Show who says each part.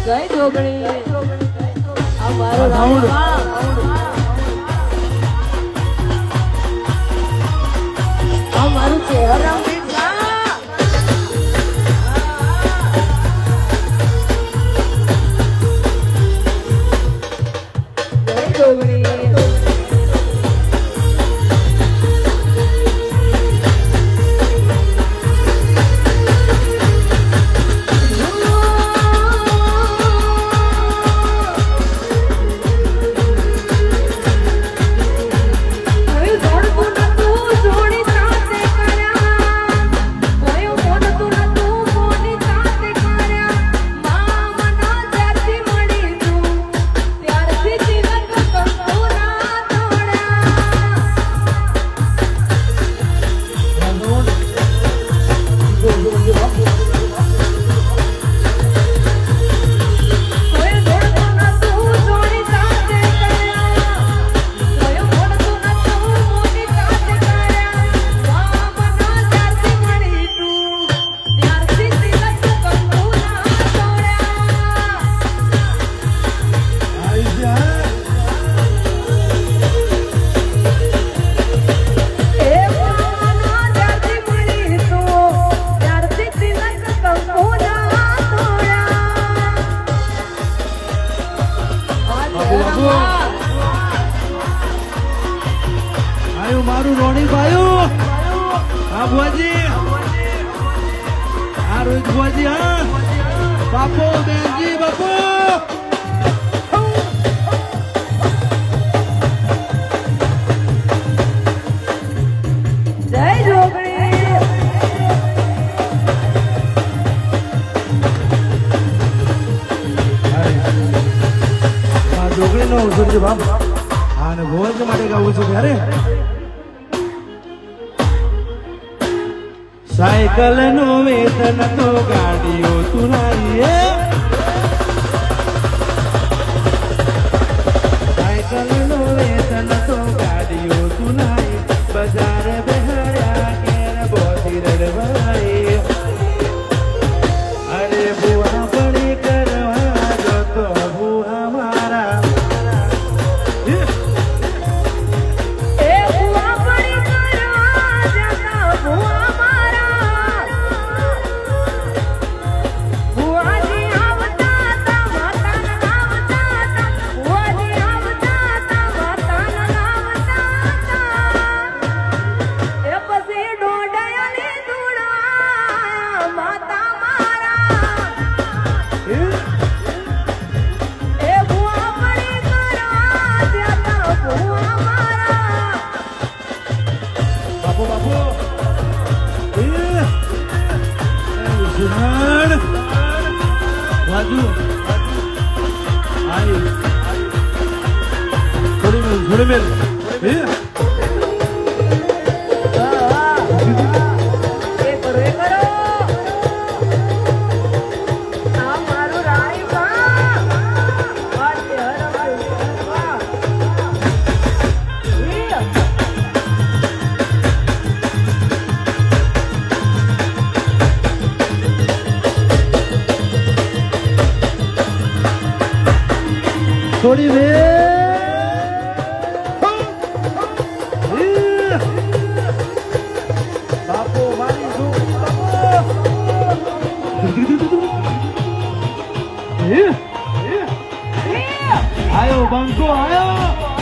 Speaker 1: જય જોગણી આ મારું રાવણ આ મારું ચહેરા જય જોગણી
Speaker 2: આયુ મારું રોણી ભાઈ હા ભુવાજી હા રોહિત ભુવાજી હા બાપુ બેનજી બાપુ
Speaker 1: જય જોગણી
Speaker 2: આ જોગણી નો અવસર છે બાપ અને ભુવાજી માટે ગાવું છે ત્યારે સાયકલ નું વેતન તો ગાડીઓ તુલાઈએ સાયકલ નું વેતન તો ગાડીઓ તુલાઈ બજાર બેહર્યા કેર બોધી રડવાઈ અરે બુઆ પડી કરવા જતો બુઆ મારા થોડી મેલ થોડી મેલ બાપો મારી શું આયો બંકો આયો